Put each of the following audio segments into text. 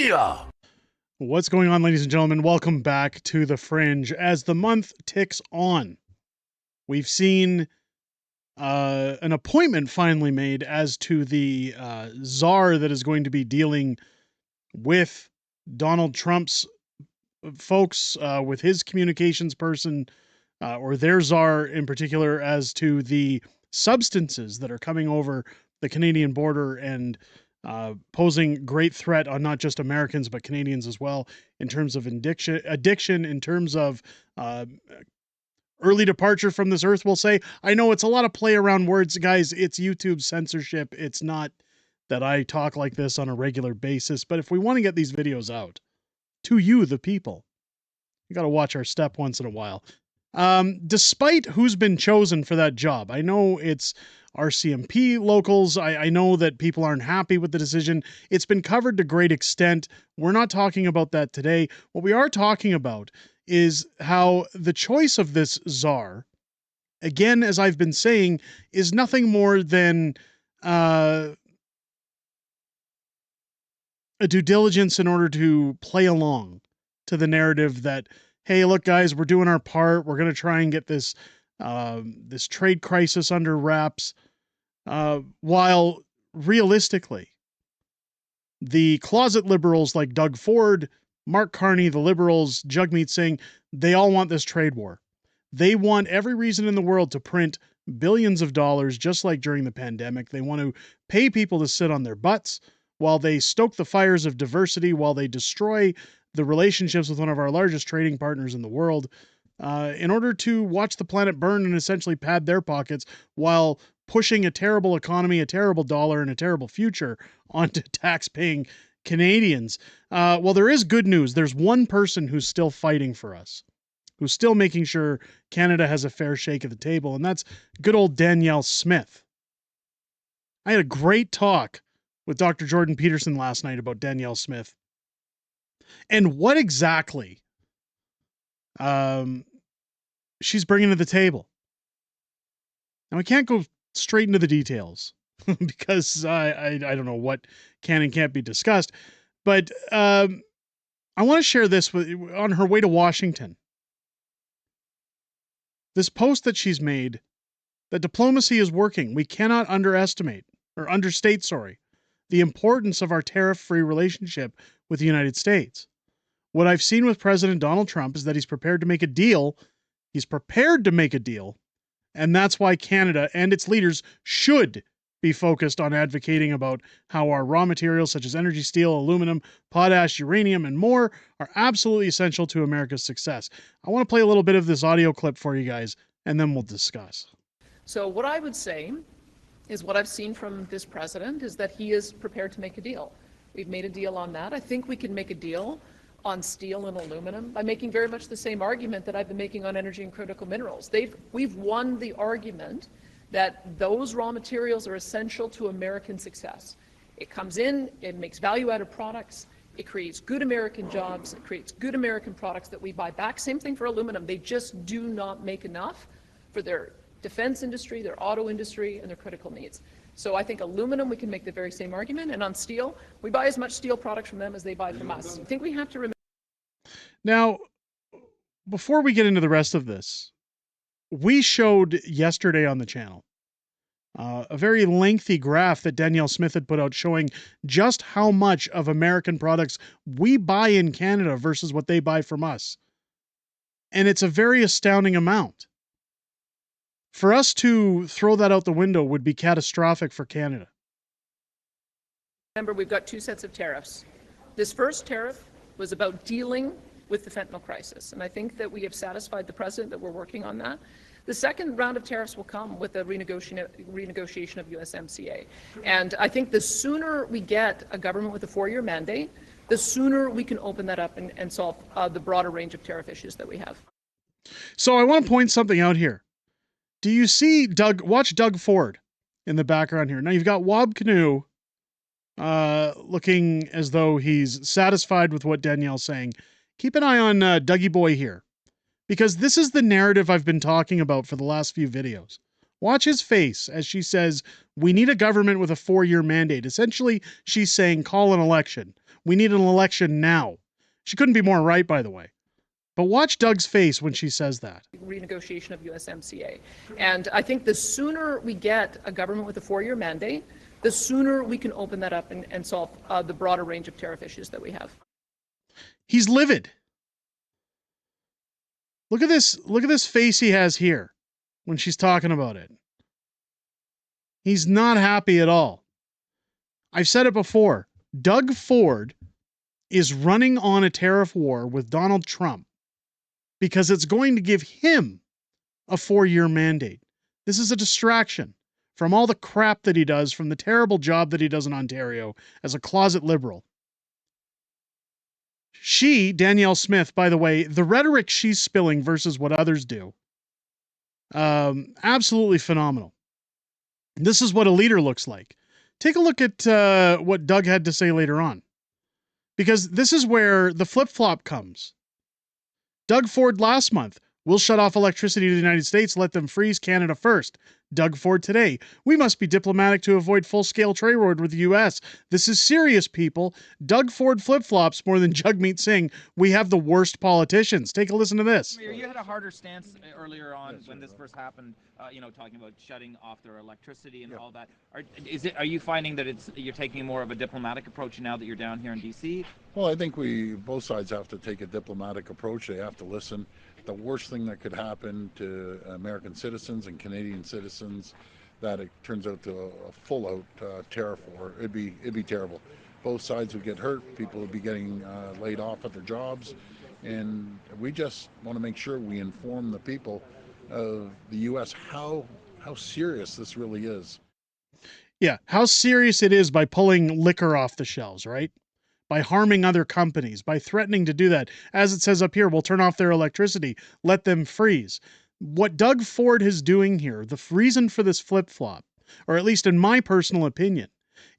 crystia. What's going on, ladies and gentlemen? Welcome back to The Fringe. As the month ticks on, we've seen an appointment finally made as to the czar that is going to be dealing with Donald Trump's folks, with his communications person, or their czar in particular, as to the substances that are coming over the Canadian border and posing great threat on not just Americans, but Canadians as well, in terms of addiction, in terms of early departure from this earth, we'll say. I know it's a lot of play around words, guys. It's YouTube censorship. It's not that I talk like this on a regular basis, but if we want to get these videos out to you, the people, you got to watch our step once in a while. Despite who's been chosen for that job, I know it's RCMP locals. I know that people aren't happy with the decision. It's been covered to great extent. We're not talking about that today. What we are talking about is how the choice of this czar, again, as I've been saying, is nothing more than a due diligence in order to play along to the narrative that, hey, look, guys, we're doing our part. We're going to try and get this this trade crisis under wraps, while realistically, the closet liberals like Doug Ford, Mark Carney, the liberals, Jagmeet Singh, they all want this trade war. They want every reason in the world to print billions of dollars, just like during the pandemic. They want to pay people to sit on their butts while they stoke the fires of diversity, while they destroy the relationships with one of our largest trading partners in the world, in order to watch the planet burn and essentially pad their pockets while pushing a terrible economy, a terrible dollar, and a terrible future onto tax-paying Canadians. Well, there is good news. There's one person who's still fighting for us, who's still making sure Canada has a fair shake at the table, and that's good old Danielle Smith. I had a great talk with Dr. Jordan Peterson last night about Danielle Smith and what exactly she's bringing to the table. Now, we can't go straight into the details because I don't know what can and can't be discussed, but I want to share this on her way to Washington. This post that she's made, that diplomacy is working. We cannot understate, the importance of our tariff-free relationship with the United States. What I've seen with President Donald Trump is that he's prepared to make a deal. He's prepared to make a deal. And that's why Canada and its leaders should be focused on advocating about how our raw materials such as energy, steel, aluminum, potash, uranium, and more are absolutely essential to America's success. I want to play a little bit of this audio clip for you guys, and then we'll discuss. So what I would say is what I've seen from this president is that he is prepared to make a deal. We've made a deal on that. I think we can make a deal on steel and aluminum by making very much the same argument that I've been making on energy and critical minerals. We've won the argument that those raw materials are essential to American success. It comes in, it makes value-added products, it creates good American jobs, it creates good American products that we buy back. Same thing for aluminum. They just do not make enough for their defense industry, their auto industry, and their critical needs. So I think aluminum, we can make the very same argument. And on steel, we buy as much steel products from them as they buy from us. I think we have to remember. Now, before we get into the rest of this, we showed yesterday on the channel a very lengthy graph that Danielle Smith had put out showing just how much of American products we buy in Canada versus what they buy from us. And it's a very astounding amount. For us to throw that out the window would be catastrophic for Canada. Remember, we've got two sets of tariffs. This first tariff was about dealing with the fentanyl crisis, and I think that we have satisfied the president that we're working on that. The second round of tariffs will come with the renegotiation of USMCA. And I think the sooner we get a government with a 4-year mandate, the sooner we can open that up and solve the broader range of tariff issues that we have. So I want to point something out here. Do you see watch Doug Ford in the background here. Now you've got Wob Canoe looking as though he's satisfied with what Danielle's saying. Keep an eye on Dougie Boy here, because this is the narrative I've been talking about for the last few videos. Watch his face as she says, we need a government with a 4-year mandate. Essentially, she's saying, call an election. We need an election now. She couldn't be more right, by the way. But watch Doug's face when she says that. Renegotiation of USMCA. And I think the sooner we get a government with a 4-year mandate, the sooner we can open that up and solve the broader range of tariff issues that we have. He's livid. Look at this face he has here when she's talking about it. He's not happy at all. I've said it before. Doug Ford is running on a tariff war with Donald Trump because it's going to give him a 4-year mandate. This is a distraction from all the crap that he does, from the terrible job that he does in Ontario as a closet liberal. She, Danielle Smith, by the way, the rhetoric she's spilling versus what others do, absolutely phenomenal. This is what a leader looks like. Take a look at what Doug had to say later on, because this is where the flip-flop comes. Doug Ford last month, we'll shut off electricity to the United States, let them freeze Canada first. Doug Ford today, we must be diplomatic to avoid full-scale trade war with the U.S. This is serious, people. Doug Ford flip-flops more than Jagmeet Singh. We have the worst politicians. Take a listen to this. You had a harder stance earlier on when this first happened, talking about shutting off their electricity and all that. Are you finding that you're taking more of a diplomatic approach now that you're down here in D.C.? Well, I think both sides have to take a diplomatic approach. They have to listen. The worst thing that could happen to American citizens and Canadian citizens, that it turns out to a full-out tariff war. It'd be terrible. Both sides would get hurt. People would be getting laid off at their jobs, and we just want to make sure we inform the people of the U.S. how serious this really is. Yeah, how serious it is by pulling liquor off the shelves, right? By harming other companies, by threatening to do that. As it says up here, we'll turn off their electricity, let them freeze. What Doug Ford is doing here, the reason for this flip-flop, or at least in my personal opinion,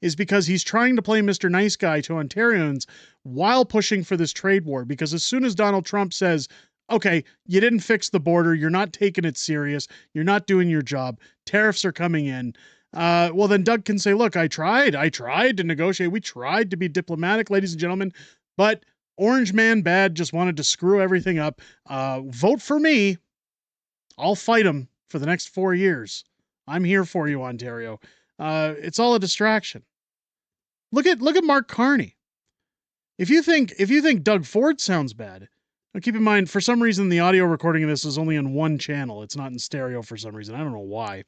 is because he's trying to play Mr. Nice Guy to Ontarians while pushing for this trade war. Because as soon as Donald Trump says, okay, you didn't fix the border, you're not taking it serious, you're not doing your job, tariffs are coming in, well, then Doug can say, look, I tried to negotiate. We tried to be diplomatic, ladies and gentlemen, but Orange Man Bad just wanted to screw everything up. Vote for me. I'll fight him for the next 4 years. I'm here for you, Ontario. It's all a distraction. Look at Mark Carney. If you think Doug Ford sounds bad, now keep in mind, for some reason, the audio recording of this is only on one channel. It's not in stereo for some reason. I don't know why.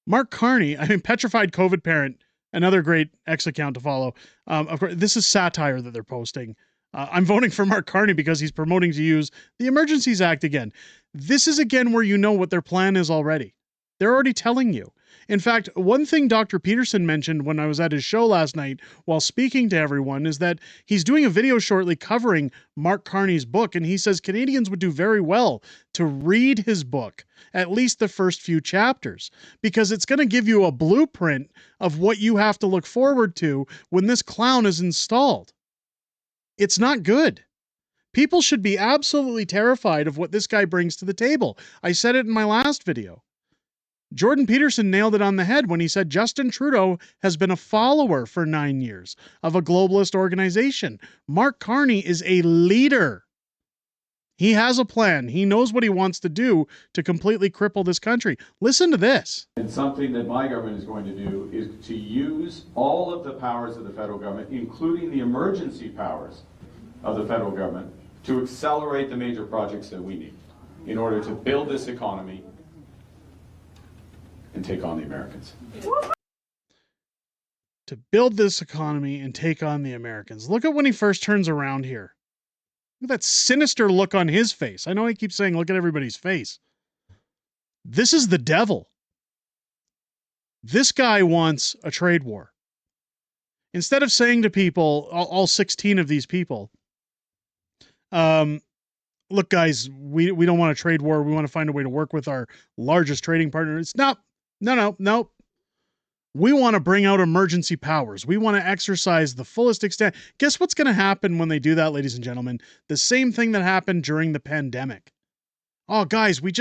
Mark Carney, Petrified COVID Parent, another great X account to follow. Of course, this is satire that they're posting. I'm voting for Mark Carney because he's promoting to use the Emergencies Act again. This is again where you know what their plan is already. They're already telling you. In fact, one thing Dr. Peterson mentioned when I was at his show last night while speaking to everyone is that he's doing a video shortly covering Mark Carney's book, and he says Canadians would do very well to read his book, at least the first few chapters, because it's going to give you a blueprint of what you have to look forward to when this clown is installed. It's not good. People should be absolutely terrified of what this guy brings to the table. I said it in my last video. Jordan Peterson nailed it on the head when he said Justin Trudeau has been a follower for 9 years of a globalist organization. Mark Carney is a leader. He has a plan. He knows what he wants to do to completely cripple this country. Listen to this. And something that my government is going to do is to use all of the powers of the federal government, including the emergency powers of the federal government, to accelerate the major projects that we need in order to build this economy and take on the Americans. To build this economy and take on the Americans. Look at when he first turns around here. Look at that sinister look on his face. I know I keep saying look at everybody's face. This is the devil. This guy wants a trade war. Instead of saying to people, all 16 of these people, look, guys, we don't want a trade war. We want to find a way to work with our largest trading partner. It's not. No. We want to bring out emergency powers. We want to exercise the fullest extent. Guess what's going to happen when they do that, ladies and gentlemen? The same thing that happened during the pandemic. oh, guys, we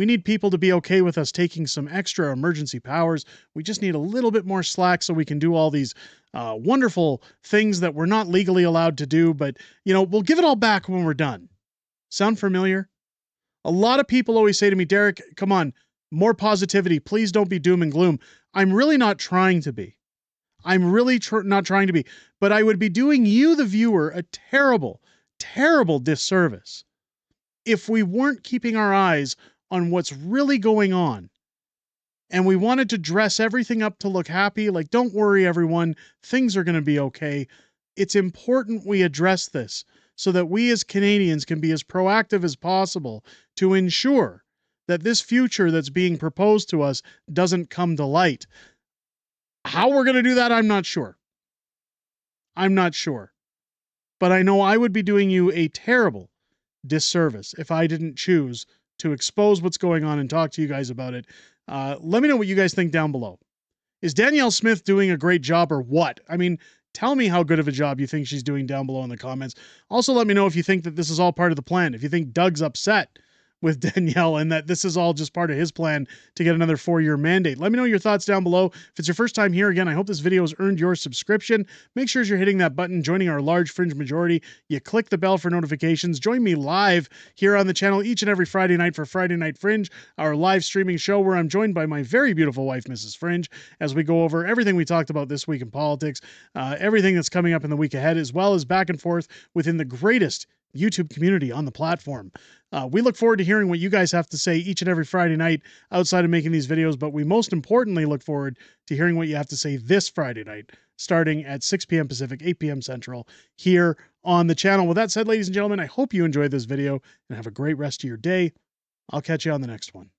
need people to be okay with us taking some extra emergency powers. We just need a little bit more slack so we can do all these wonderful things that we're not legally allowed to do. But, we'll give it all back when we're done. Sound familiar? A lot of people always say to me, Derek, come on, more positivity. Please don't be doom and gloom. I'm really not trying to be. I'm really not trying to be. But I would be doing you, the viewer, a terrible, terrible disservice if we weren't keeping our eyes on what's really going on. And we wanted to dress everything up to look happy. Like, don't worry, everyone. Things are going to be okay. It's important we address this so that we as Canadians can be as proactive as possible to ensure that this future that's being proposed to us doesn't come to light. How we're going to do that, I'm not sure. But I know I would be doing you a terrible disservice if I didn't choose to expose what's going on and talk to you guys about it. Let me know what you guys think down below. Is Danielle Smith doing a great job or what? I mean, tell me how good of a job you think she's doing down below in the comments. Also, let me know if you think that this is all part of the plan. If you think Doug's upset with Danielle and that this is all just part of his plan to get another 4-year mandate. Let me know your thoughts down below. If it's your first time here, again, I hope this video has earned your subscription. Make sure you're hitting that button, joining our large Fringe majority. You click the bell for notifications. Join me live here on the channel each and every Friday night for Friday Night Fringe, our live streaming show where I'm joined by my very beautiful wife, Mrs. Fringe, as we go over everything we talked about this week in politics, everything that's coming up in the week ahead, as well as back and forth within the greatest YouTube community on the platform. We look forward to hearing what you guys have to say each and every Friday night outside of making these videos, but we most importantly look forward to hearing what you have to say this Friday night, starting at 6 p.m. Pacific, 8 p.m. Central, here on the channel. With that said, ladies and gentlemen, I hope you enjoyed this video and have a great rest of your day. I'll catch you on the next one.